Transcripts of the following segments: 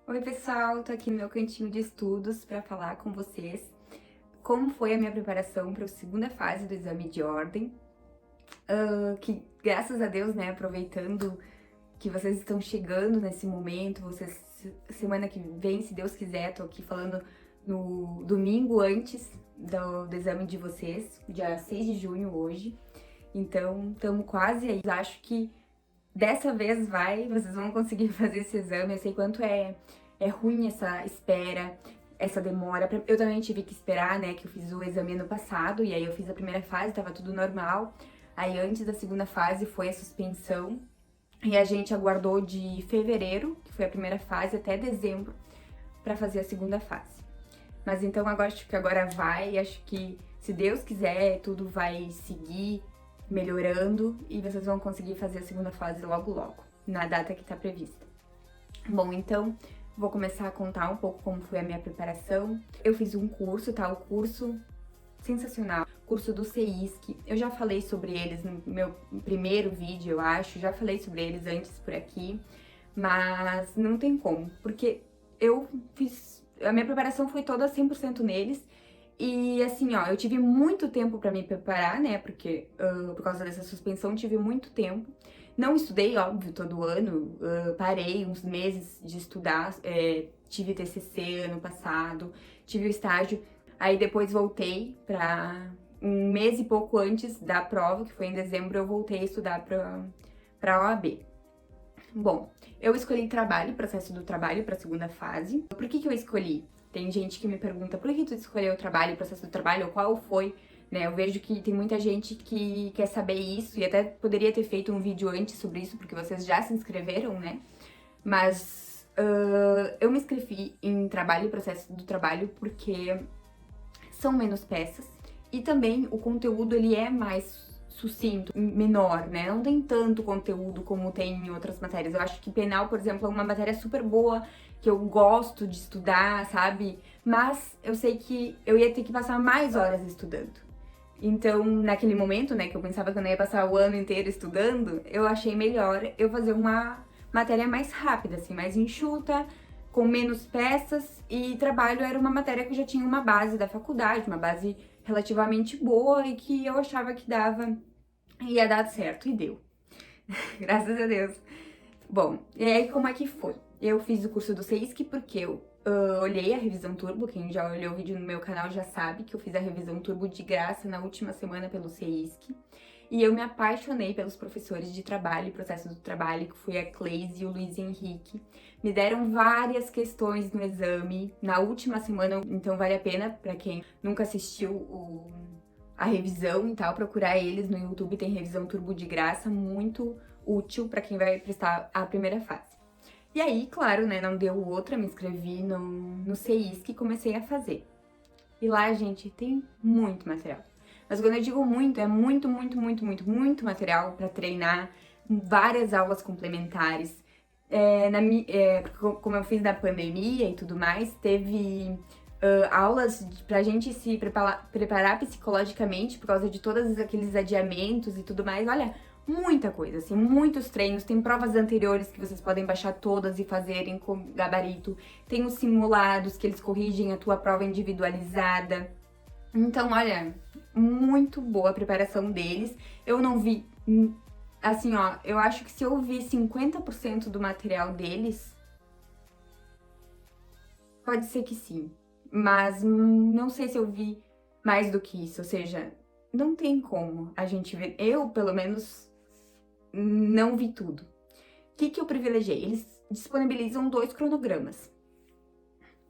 Oi pessoal, tô aqui no meu cantinho de estudos para falar com vocês como foi a minha preparação para a segunda fase do exame de ordem, que graças a Deus, né, aproveitando que vocês estão chegando nesse momento, semana que vem, se Deus quiser, tô aqui falando no domingo antes do exame de vocês, dia 6 de junho hoje, então estamos quase aí, acho que dessa vez vocês vão conseguir fazer esse exame. Eu sei quanto é ruim essa espera, essa demora. Eu também tive que esperar, né, que eu fiz o exame ano passado, e aí eu fiz a primeira fase, tava tudo normal. Aí antes da segunda fase foi a suspensão, e a gente aguardou de fevereiro, que foi a primeira fase, até dezembro, pra fazer a segunda fase. Mas então agora acho que agora acho que se Deus quiser, tudo vai seguir melhorando e vocês vão conseguir fazer a segunda fase logo logo, na data que tá prevista. Bom, então vou começar a contar um pouco como foi a minha preparação. Eu fiz um curso, tá? O curso sensacional, curso do CEISC. Eu já falei sobre eles no meu primeiro vídeo, eu acho, já falei sobre eles antes por aqui, mas não tem como, porque a minha preparação foi toda 100% neles. E assim, ó, eu tive muito tempo pra me preparar, né? Porque por causa dessa suspensão tive muito tempo. Não estudei, óbvio, todo ano. Parei uns meses de estudar. Tive TCC ano passado, tive o estágio. Aí depois voltei pra um mês e pouco antes da prova, que foi em dezembro, eu voltei a estudar pra OAB. Bom, eu escolhi trabalho, processo do trabalho pra segunda fase. Por que eu escolhi? Tem gente que me pergunta por que tu escolheu o trabalho, o processo do trabalho, ou qual foi, né? Eu vejo que tem muita gente que quer saber isso e até poderia ter feito um vídeo antes sobre isso, porque vocês já se inscreveram, né? Mas eu me inscrevi em trabalho e processo do trabalho porque são menos peças e também o conteúdo ele é mais sucinto, menor, né? Não tem tanto conteúdo como tem em outras matérias. Eu acho que penal, por exemplo, é uma matéria super boa, que eu gosto de estudar, sabe? Mas eu sei que eu ia ter que passar mais horas estudando. Então, naquele momento, né, que eu pensava que eu não ia passar o ano inteiro estudando, eu achei melhor eu fazer uma matéria mais rápida, assim, mais enxuta, com menos peças, e trabalho era uma matéria que eu já tinha uma base da faculdade, uma base relativamente boa e que eu achava que ia dar certo, e deu. Graças a Deus. Bom, e aí como é que foi? Eu fiz o curso do CEISC porque eu olhei a revisão turbo, quem já olhou o vídeo no meu canal já sabe que eu fiz a revisão turbo de graça na última semana pelo CEISC. E eu me apaixonei pelos professores de trabalho e processo do trabalho, que foi a Cleise e o Luiz Henrique. Me deram várias questões no exame na última semana, então vale a pena para quem nunca assistiu a revisão e tal, procurar eles no YouTube, tem revisão turbo de graça, muito útil para quem vai prestar a primeira fase. E aí, claro, né, não deu outra, me inscrevi no CEISC e comecei a fazer. E lá, gente, tem muito material. Mas quando eu digo muito, é muito, muito, muito, muito, muito material para treinar, várias aulas complementares. Como eu fiz na pandemia e tudo mais, teve aulas pra gente se preparar psicologicamente por causa de todos aqueles adiamentos e tudo mais. Olha, muita coisa, assim, muitos treinos. Tem provas anteriores que vocês podem baixar todas e fazerem com gabarito. Tem os simulados que eles corrigem a tua prova individualizada. Então, olha, muito boa a preparação deles. Eu não vi, assim, ó, eu acho que se eu vi 50% do material deles, pode ser que sim. Mas não sei se eu vi mais do que isso, ou seja, não tem como a gente ver. Eu, pelo menos, não vi tudo. O que eu privilegiei? Eles disponibilizam 2 cronogramas.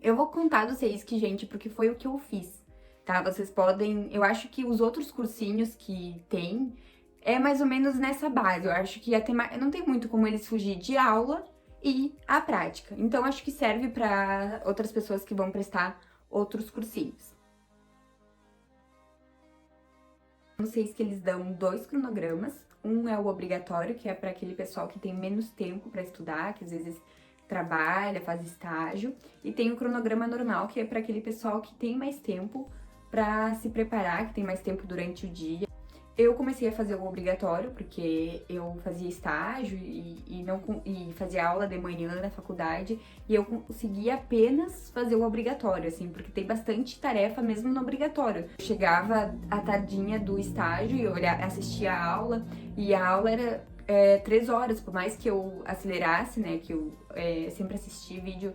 Eu vou contar dos 6 que, gente, porque foi o que eu fiz, tá? Vocês podem... Eu acho que os outros cursinhos que tem é mais ou menos nessa base. Eu acho que até não tem muito como eles fugir de aula e a prática. Então, acho que serve para outras pessoas que vão prestar outros cursinhos. Vocês que eles dão 2 cronogramas. Um é o obrigatório, que é para aquele pessoal que tem menos tempo para estudar, que às vezes trabalha, faz estágio. E tem o cronograma normal, que é para aquele pessoal que tem mais tempo para se preparar, que tem mais tempo durante o dia. Eu comecei a fazer o obrigatório, porque eu fazia estágio e fazia aula de manhã na faculdade, e eu conseguia apenas fazer o obrigatório, assim, porque tem bastante tarefa mesmo no obrigatório. Eu chegava à tardinha do estágio e eu assistia a aula, e a aula era 3 horas, por mais que eu acelerasse, né, que eu sempre assisti vídeo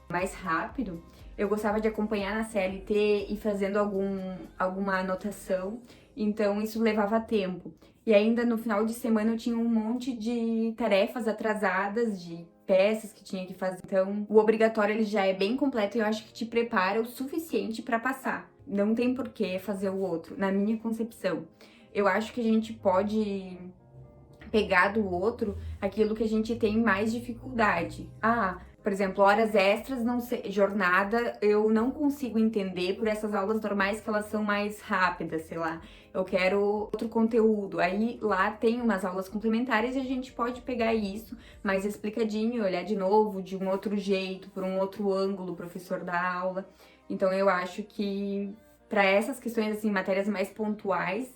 mais rápido, eu gostava de acompanhar na CLT e fazendo alguma anotação, então isso levava tempo. E ainda no final de semana eu tinha um monte de tarefas atrasadas, de peças que tinha que fazer. Então, o obrigatório ele já é bem completo e eu acho que te prepara o suficiente para passar. Não tem por que fazer o outro, na minha concepção. Eu acho que a gente pode pegar do outro aquilo que a gente tem mais dificuldade. Por exemplo, horas extras, não sei, jornada, eu não consigo entender por essas aulas normais que elas são mais rápidas, sei lá. Eu quero outro conteúdo. Aí lá tem umas aulas complementares e a gente pode pegar isso mais explicadinho, olhar de novo, de um outro jeito, por um outro ângulo, o professor da aula. Então eu acho que para essas questões, assim, matérias mais pontuais,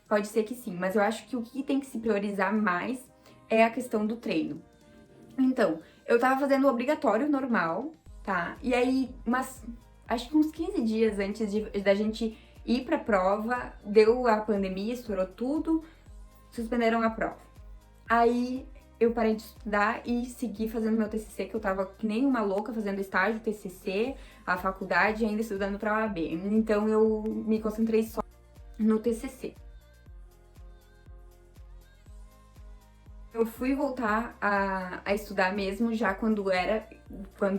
pode ser que sim. Mas eu acho que o que tem que se priorizar mais é a questão do treino. Então, eu tava fazendo o obrigatório normal, tá? E aí, acho que uns 15 dias antes da gente ir pra prova, deu a pandemia, estourou tudo, suspenderam a prova. Aí eu parei de estudar e segui fazendo meu TCC, que eu tava que nem uma louca fazendo estágio, TCC, a faculdade e ainda estudando pra OAB. Então eu me concentrei só no TCC. Eu fui voltar a estudar mesmo já quando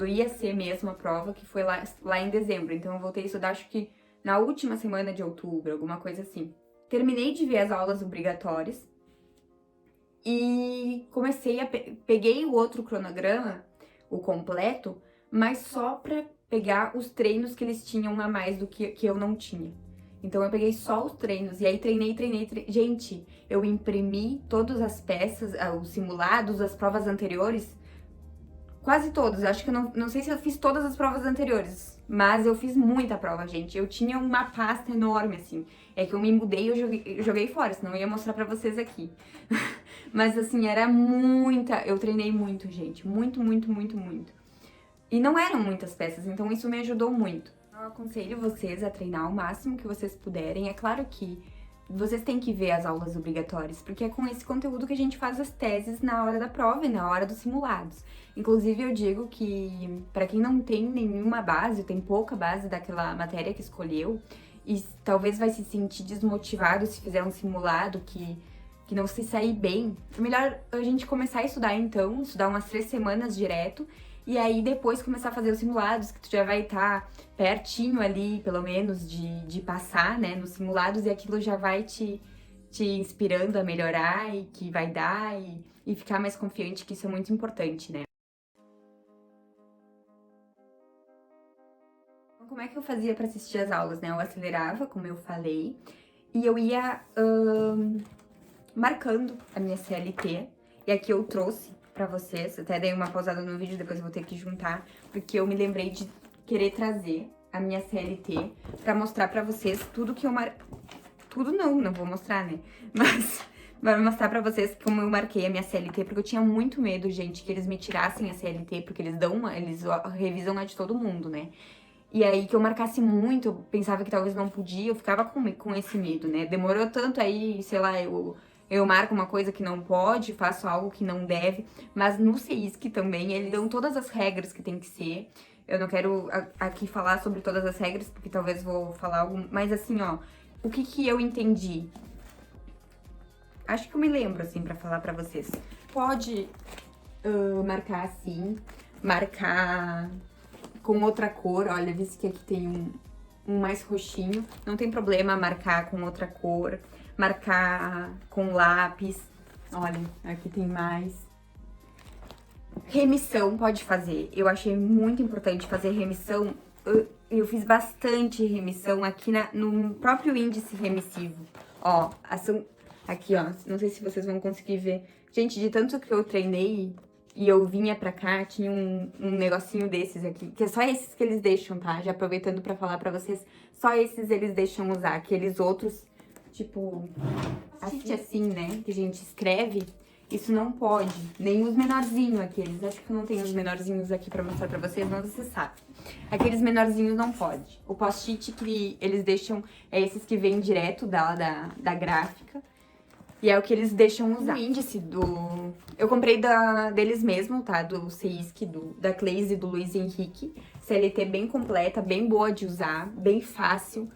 ia ser mesmo a prova, que foi lá em dezembro. Então eu voltei a estudar, acho que na última semana de outubro, alguma coisa assim. Terminei de ver as aulas obrigatórias e peguei o outro cronograma, o completo, mas só pra pegar os treinos que eles tinham a mais do que eu não tinha. Então eu peguei só os treinos e aí treinei. Gente, eu imprimi todas as peças, os simulados, as provas anteriores, quase todos. Acho que eu não sei se eu fiz todas as provas anteriores, mas eu fiz muita prova, gente. Eu tinha uma pasta enorme, assim. É que eu me mudei e eu joguei fora, senão eu ia mostrar pra vocês aqui. Mas assim, era muita. Eu treinei muito, gente. Muito, muito, muito, muito. E não eram muitas peças, então isso me ajudou muito. Eu aconselho vocês a treinar o máximo que vocês puderem. É claro que vocês têm que ver as aulas obrigatórias, porque é com esse conteúdo que a gente faz as teses na hora da prova e na hora dos simulados. Inclusive, eu digo que para quem não tem nenhuma base, tem pouca base daquela matéria que escolheu, e talvez vai se sentir desmotivado se fizer um simulado que não se sair bem, é melhor a gente começar a estudar então, estudar umas 3 semanas direto, e aí depois começar a fazer os simulados, que tu já vai estar pertinho ali, pelo menos, de passar, né, nos simulados, e aquilo já vai te inspirando a melhorar e que vai dar e ficar mais confiante, que isso é muito importante, né. Então, como é que eu fazia para assistir as aulas, né? Eu acelerava, como eu falei, e eu ia marcando a minha CLT, e aqui eu trouxe pra vocês, até dei uma pausada no vídeo, depois eu vou ter que juntar, porque eu me lembrei de querer trazer a minha CLT pra mostrar pra vocês tudo que eu Tudo não vou mostrar, né? Mas vai mostrar pra vocês como eu marquei a minha CLT, porque eu tinha muito medo, gente, que eles me tirassem a CLT, porque eles revisam a de todo mundo, né? E aí que eu marcasse muito, eu pensava que talvez não podia, eu ficava com esse medo, né? Demorou tanto aí, sei lá, eu marco uma coisa que não pode, faço algo que não deve, mas no CEISC também, eles dão todas as regras que tem que ser. Eu não quero aqui falar sobre todas as regras, porque talvez vou falar algo, mas assim, ó, o que eu entendi? Acho que eu me lembro, assim, pra falar pra vocês. Pode marcar assim, marcar com outra cor, olha, visto que aqui tem um mais roxinho, não tem problema marcar com outra cor, marcar com lápis, olha, aqui tem mais. Remissão pode fazer, eu achei muito importante fazer remissão, eu fiz bastante remissão aqui no próprio índice remissivo, ó, aqui ó, não sei se vocês vão conseguir ver, gente, de tanto que eu treinei, e eu vinha pra cá, tinha um negocinho desses aqui, que é só esses que eles deixam, tá? Já aproveitando pra falar pra vocês, só esses eles deixam usar, aqueles outros, tipo, assim, né, que a gente escreve, isso não pode. Nem os menorzinhos aqueles. Acho que não tem os menorzinhos aqui pra mostrar pra vocês, mas você sabe. Aqueles menorzinhos não pode. O post-it que eles deixam é esses que vêm direto da gráfica. E é o que eles deixam usar. O índice do... Eu comprei deles mesmo, tá? Do CEISC, da Cleise e do Luiz Henrique. CLT bem completa, bem boa de usar, bem fácil.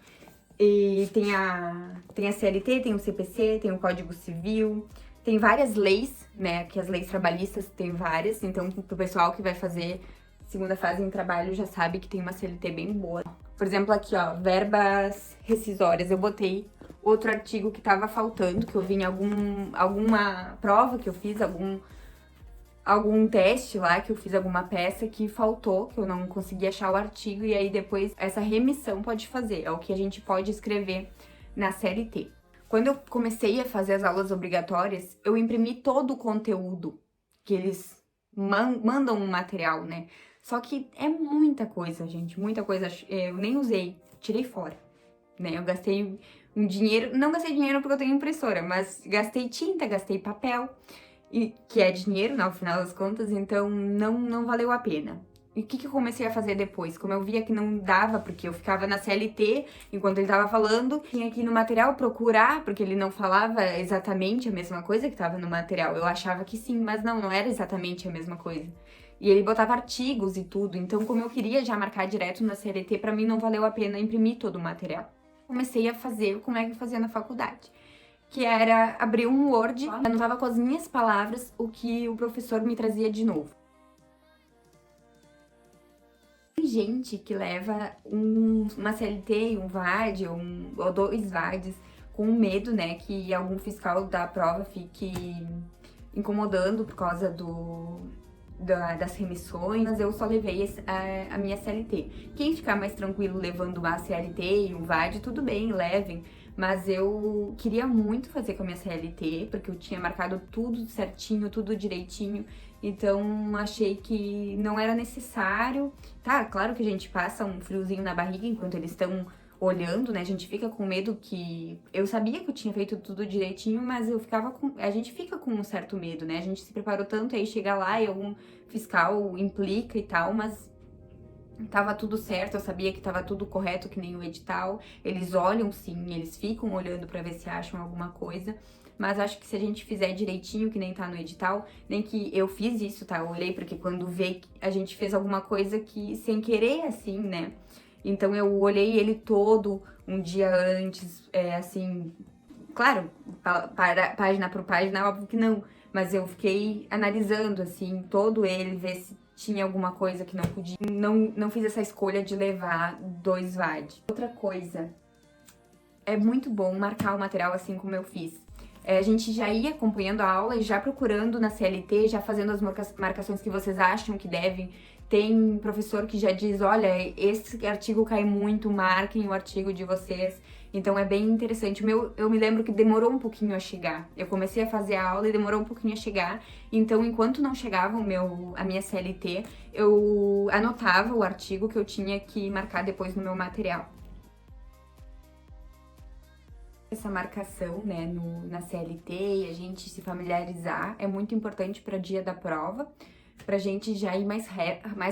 E tem a CLT, tem o CPC, tem o Código Civil, tem várias leis, né? Que as leis trabalhistas tem várias. Então, pro pessoal que vai fazer segunda fase em trabalho já sabe que tem uma CLT bem boa. Por exemplo, aqui, ó, verbas rescisórias. Eu botei outro artigo que tava faltando, que eu vi em alguma prova que eu fiz, algum teste lá, que eu fiz alguma peça que faltou, que eu não consegui achar o artigo, e aí depois essa remissão pode fazer, é o que a gente pode escrever na CLT. Quando eu comecei a fazer as aulas obrigatórias, eu imprimi todo o conteúdo que eles mandam um material, né? Só que é muita coisa, gente, muita coisa. Eu nem usei, tirei fora, né? Eu gastei um dinheiro, não gastei dinheiro porque eu tenho impressora, mas gastei tinta, gastei papel, que é dinheiro, no final das contas, então não valeu a pena. E o que eu comecei a fazer depois? Como eu via que não dava, porque eu ficava na CLT enquanto ele tava falando, tinha que ir no material procurar, porque ele não falava exatamente a mesma coisa que tava no material. Eu achava que sim, mas não era exatamente a mesma coisa. E ele botava artigos e tudo, então como eu queria já marcar direto na CLT, pra mim não valeu a pena imprimir todo o material. Comecei a fazer como é que eu fazia na faculdade, que era abrir um Word, anotava com as minhas palavras o que o professor me trazia de novo. Tem gente que leva uma CLT, um VAD ou 2 VADs com medo, né, que algum fiscal da prova fique incomodando por causa das remissões, mas eu só levei a minha CLT. Quem ficar mais tranquilo levando uma CLT e um VAD, tudo bem, levem. Mas eu queria muito fazer com a minha CLT, porque eu tinha marcado tudo certinho, tudo direitinho. Então, achei que não era necessário. Tá, claro que a gente passa um friozinho na barriga enquanto eles estão olhando, né? A gente fica com medo que... Eu sabia que eu tinha feito tudo direitinho, mas a gente fica com um certo medo, né? A gente se preparou tanto, aí chega lá e algum fiscal implica e tal, mas tava tudo certo, eu sabia que tava tudo correto, que nem o edital. Eles olham sim, eles ficam olhando pra ver se acham alguma coisa. Mas acho que se a gente fizer direitinho, que nem tá no edital, nem que eu fiz isso, tá? Eu olhei porque quando vê que a gente fez alguma coisa que sem querer, assim, né? Então eu olhei ele todo um dia antes, assim... Claro, página por página, óbvio que não. Mas eu fiquei analisando, assim, todo ele, ver se tinha alguma coisa que não podia. Não fiz essa escolha de levar 2 VAD. Outra coisa, é muito bom marcar o material assim como eu fiz. A gente já ia acompanhando a aula e já procurando na CLT, já fazendo as marcações que vocês acham que devem. Tem professor que já diz, olha, esse artigo cai muito, marquem o artigo de vocês. Então é bem interessante. Eu me lembro que demorou um pouquinho a chegar. Eu comecei a fazer a aula e demorou um pouquinho a chegar. Então, enquanto não chegava a minha CLT, eu anotava o artigo que eu tinha que marcar depois no meu material. Essa marcação, né, na CLT e a gente se familiarizar é muito importante para o dia da prova, pra gente já ir mais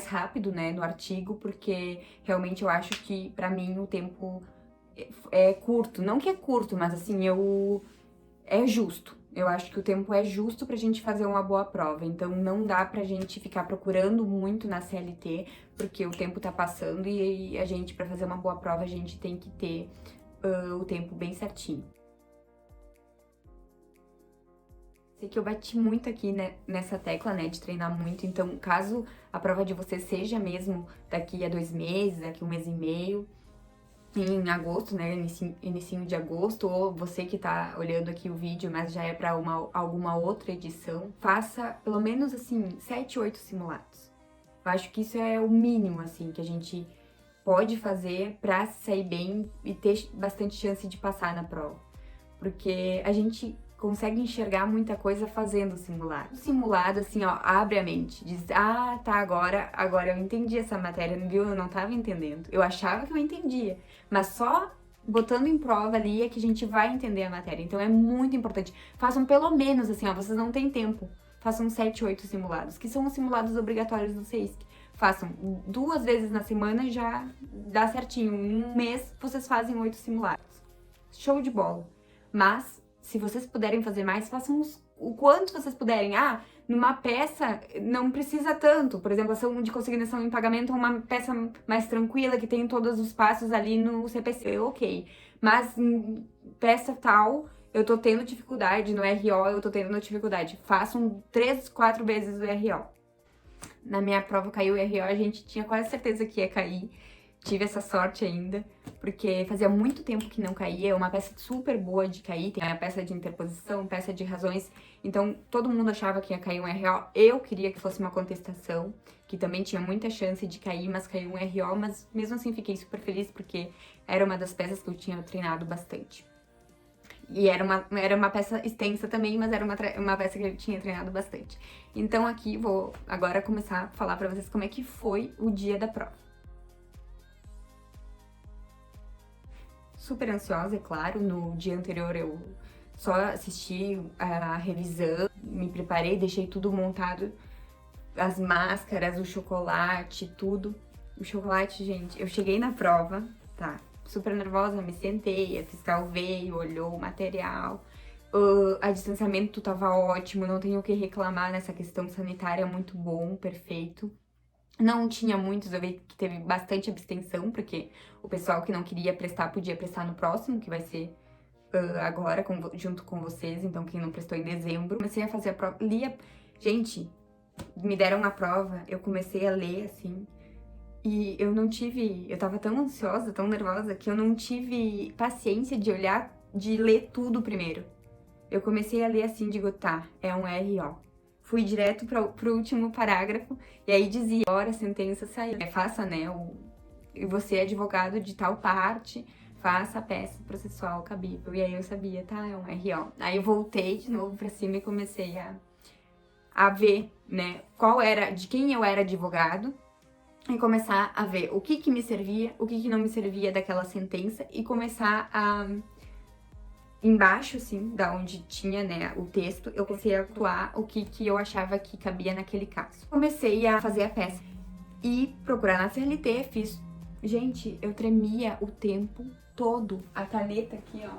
rápido, né, no artigo, porque realmente eu acho que pra mim o tempo é curto. Não que é curto, mas assim, é justo. Eu acho que o tempo é justo pra gente fazer uma boa prova, então não dá pra gente ficar procurando muito na CLT, porque o tempo tá passando e a gente, pra fazer uma boa prova, a gente tem que ter o tempo bem certinho. Sei que eu bati muito aqui, né, nessa tecla, né, de treinar muito, então caso a prova de vocês seja mesmo daqui a 2 meses, daqui a 1 mês e meio, em agosto, né, inicinho de agosto, ou você que tá olhando aqui o vídeo, mas já é pra alguma outra edição, faça pelo menos, assim, 7, 8 simulados. Eu acho que isso é o mínimo, assim, que a gente pode fazer pra sair bem e ter bastante chance de passar na prova. Porque a gente consegue enxergar muita coisa fazendo o simulado. O simulado, assim, ó, abre a mente. Diz, ah, tá, agora eu entendi essa matéria, viu? Eu não tava entendendo. Eu achava que eu entendia. Mas só botando em prova ali é que a gente vai entender a matéria. Então é muito importante. Façam pelo menos assim, ó, vocês não têm tempo. Façam 7, 8 simulados, que são os simulados obrigatórios do CEISC. Façam 2 vezes na semana, já dá certinho. Em um mês vocês fazem 8 simulados. Show de bola. Mas, se vocês puderem fazer mais, façam o quanto vocês puderem. Ah, numa peça não precisa tanto. Por exemplo, ação de consignação em pagamento é uma peça mais tranquila, que tem todos os passos ali no CPC, ok. Mas em peça tal, eu tô tendo dificuldade, no RO eu tô tendo dificuldade. Façam 3, 4 vezes o RO. Na minha prova caiu o RO, a gente tinha quase certeza que ia cair. Tive essa sorte ainda, porque fazia muito tempo que não caía. É uma peça super boa de cair, tem a peça de interposição, peça de razões. Então, todo mundo achava que ia cair um RO. Eu queria que fosse uma contestação, que também tinha muita chance de cair, mas caiu um RO. Mas mesmo assim, fiquei super feliz, porque era uma das peças que eu tinha treinado bastante. E era uma peça extensa também, mas era uma peça que eu tinha treinado bastante. Então, aqui vou agora começar a falar pra vocês como é que foi o dia da prova. Super ansiosa, é claro. No dia anterior eu só assisti a revisão, me preparei, deixei tudo montado, as máscaras, o chocolate, tudo. O chocolate, gente, eu cheguei na prova, tá, super nervosa, me sentei, a fiscal veio, olhou o material, a distanciamento tava ótimo, não tenho o que reclamar nessa questão sanitária, muito bom, perfeito. Não tinha muitos, eu vi que teve bastante abstenção, porque o pessoal que não queria prestar podia prestar no próximo, que vai ser agora, junto com vocês. Então, quem não prestou em dezembro. Comecei a fazer a prova, lia. Gente, me deram a prova, eu comecei a ler, assim, e eu tava tão ansiosa, tão nervosa, que eu não tive paciência de olhar, de ler tudo primeiro. Eu comecei a ler assim, digo, tá, é um RO. Fui direto pro último parágrafo, e aí dizia, agora a sentença saiu. Faça, né, e você é advogado de tal parte, faça a peça processual cabível. E aí eu sabia, tá, é um RO. Aí eu voltei de novo pra cima e comecei a ver, né, de quem eu era advogado, e começar a ver o que me servia, o que não me servia daquela sentença, e começar a... Embaixo, assim, da onde tinha, né, o texto, eu comecei a atuar o que eu achava que cabia naquele caso. Comecei a fazer a peça e procurar na CLT, fiz... Gente, eu tremia o tempo todo. A caneta aqui, ó.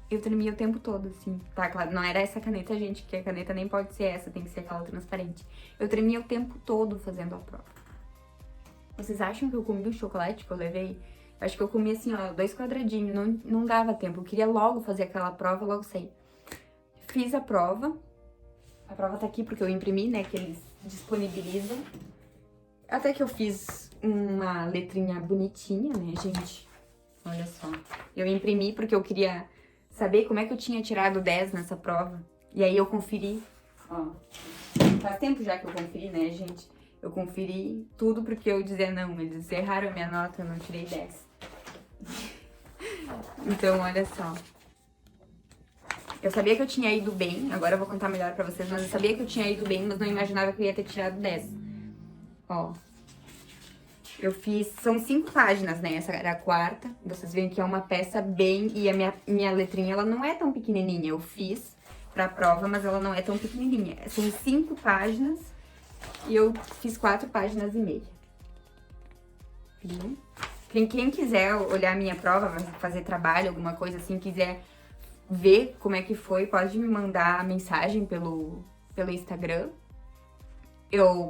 Eu tremia o tempo todo, assim. Tá, claro, não era essa caneta, gente, que a caneta nem pode ser essa, tem que ser aquela transparente. Eu tremia o tempo todo fazendo a prova. Vocês acham que eu comi o chocolate que eu levei? Acho que eu comi assim, ó, 2 quadradinhos, não dava tempo. Eu queria logo fazer aquela prova, logo sair. Fiz a prova tá aqui porque eu imprimi, né, que eles disponibilizam. Até que eu fiz uma letrinha bonitinha, né, gente? Olha só. Eu imprimi porque eu queria saber como é que eu tinha tirado 10 nessa prova. E aí eu conferi, ó. Faz tempo já que eu conferi, né, gente? Eu conferi tudo porque eu dizia, não, eles erraram a minha nota, eu não tirei 10. Então, olha só. Eu sabia que eu tinha ido bem, agora eu vou contar melhor pra vocês, mas eu sabia que eu tinha ido bem, mas não imaginava que eu ia ter tirado 10. Ó. Eu fiz... São 5 páginas, né? Essa era a quarta. Vocês veem que é uma peça bem... E a minha letrinha, ela não é tão pequenininha. Eu fiz pra prova, mas ela não é tão pequenininha. São 5 páginas e eu fiz 4 páginas e meia. Viu? Quem quiser olhar a minha prova, fazer trabalho, alguma coisa assim, quiser ver como é que foi, pode me mandar mensagem pelo Instagram.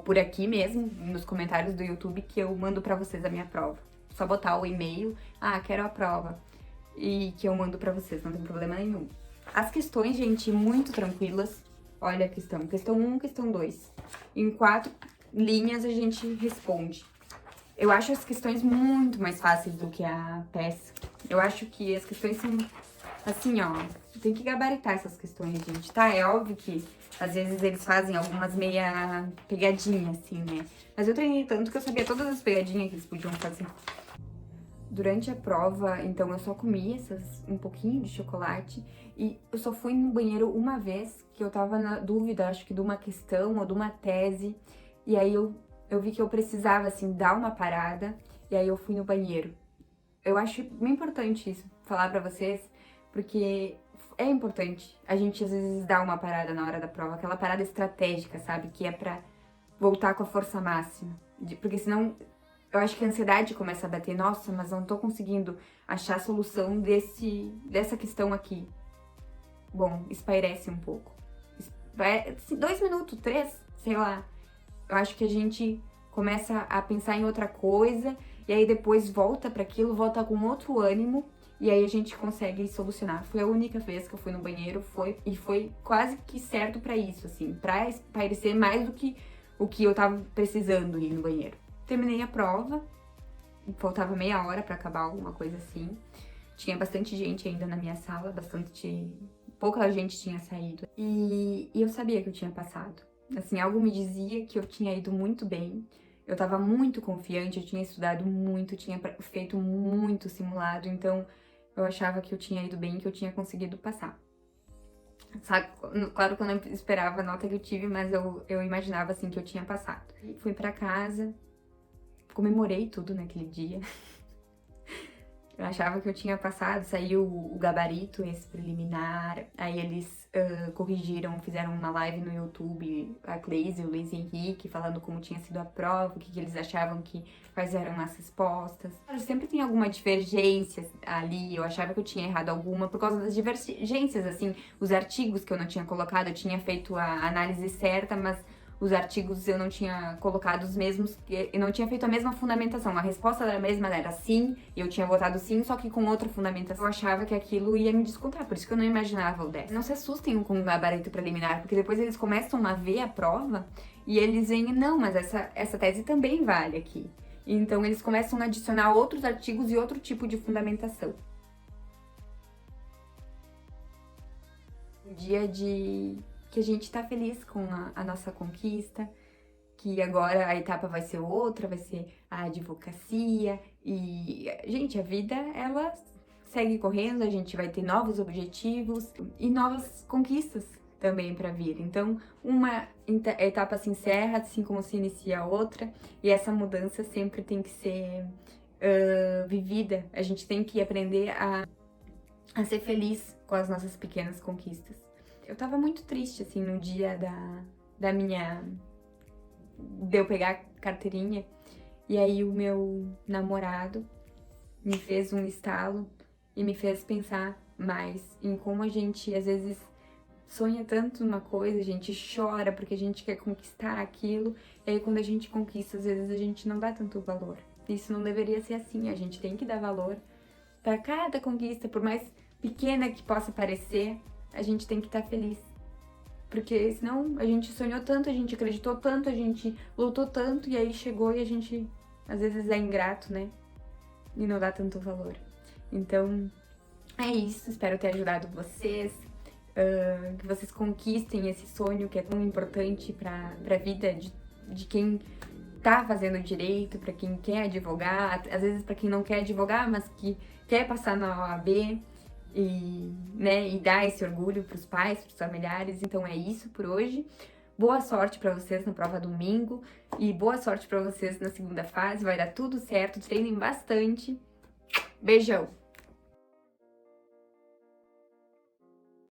Por aqui mesmo, nos comentários do YouTube, que eu mando pra vocês a minha prova. Só botar o e-mail, quero a prova, e que eu mando pra vocês, não tem problema nenhum. As questões, gente, muito tranquilas. Olha a questão. Questão 1, questão 2. Em 4 linhas a gente responde. Eu acho as questões muito mais fáceis do que a peça. Eu acho que as questões são, assim, ó, tem que gabaritar essas questões, gente, tá? É óbvio que, às vezes, eles fazem algumas meia pegadinhas, assim, né? Mas eu treinei tanto que eu sabia todas as pegadinhas que eles podiam fazer. Durante a prova, então, eu só comi um pouquinho de chocolate e eu só fui no banheiro uma vez, que eu tava na dúvida, acho que de uma questão ou de uma tese, e aí eu vi que eu precisava, assim, dar uma parada, e aí eu fui no banheiro. eu acho bem importante isso, falar pra vocês, porque é importante a gente às vezes dar uma parada na hora da prova, aquela parada estratégica, sabe? Que é pra voltar com a força máxima. Porque senão eu acho que a ansiedade começa a bater, nossa, mas não tô conseguindo achar a solução dessa questão aqui. Bom, espairece um pouco. 2 minutos, 3, sei lá. Eu acho que a gente começa a pensar em outra coisa e aí depois volta para aquilo, volta com outro ânimo e aí a gente consegue solucionar. Foi a única vez que eu fui no banheiro, foi quase que certo para isso, assim, para espairecer mais do que o que eu tava precisando ir no banheiro. Terminei a prova, faltava meia hora para acabar, alguma coisa assim. Tinha bastante gente ainda na minha sala, pouca gente tinha saído. E eu sabia que eu tinha passado. Assim, algo me dizia que eu tinha ido muito bem. Eu tava muito confiante, eu tinha estudado muito, tinha feito muito simulado, então eu achava que eu tinha ido bem, que eu tinha conseguido passar. Sabe, claro que eu não esperava a nota que eu tive, mas eu imaginava assim que eu tinha passado. Fui pra casa, comemorei tudo naquele dia. Eu achava que eu tinha passado, saiu o gabarito, esse preliminar, aí eles corrigiram, fizeram uma live no YouTube, a Cleise e o Luiz Henrique, falando como tinha sido a prova, o que eles achavam quais eram as respostas. Sempre tem alguma divergência ali, eu achava que eu tinha errado alguma, por causa das divergências, assim, os artigos que eu não tinha colocado, eu tinha feito a análise certa, mas os artigos eu não tinha colocado os mesmos, eu não tinha feito a mesma fundamentação. A resposta era a mesma, era sim, e eu tinha votado sim, só que com outra fundamentação. Eu achava que aquilo ia me descontar, por isso que eu não imaginava o 10. Não se assustem com o gabarito preliminar, porque depois eles começam a ver a prova e eles veem, não, mas essa tese também vale aqui. Então eles começam a adicionar outros artigos e outro tipo de fundamentação. Um dia que a gente tá feliz com a nossa conquista, que agora a etapa vai ser outra, vai ser a advocacia. E, gente, a vida, ela segue correndo, a gente vai ter novos objetivos e novas conquistas também para vir. Então, uma etapa se encerra, assim como se inicia a outra, e essa mudança sempre tem que ser vivida. A gente tem que aprender a ser feliz com as nossas pequenas conquistas. Eu tava muito triste, assim, no dia de eu pegar a carteirinha, e aí o meu namorado me fez um estalo e me fez pensar mais em como a gente, às vezes, sonha tanto numa coisa, a gente chora porque a gente quer conquistar aquilo, e aí quando a gente conquista, às vezes a gente não dá tanto valor. Isso não deveria ser assim, a gente tem que dar valor para cada conquista, por mais pequena que possa parecer, a gente tem que estar feliz. Porque senão a gente sonhou tanto, a gente acreditou tanto, a gente lutou tanto, e aí chegou e a gente às vezes é ingrato, né? E não dá tanto valor. Então, é isso. Espero ter ajudado vocês. Que vocês conquistem esse sonho que é tão importante pra vida de quem tá fazendo direito, pra quem quer advogar, às vezes pra quem não quer advogar, mas que quer passar na OAB. E dar esse orgulho pros pais, pros familiares. Então é isso por hoje. Boa sorte pra vocês na prova domingo e boa sorte pra vocês na segunda fase. Vai dar tudo certo, treinem bastante. Beijão!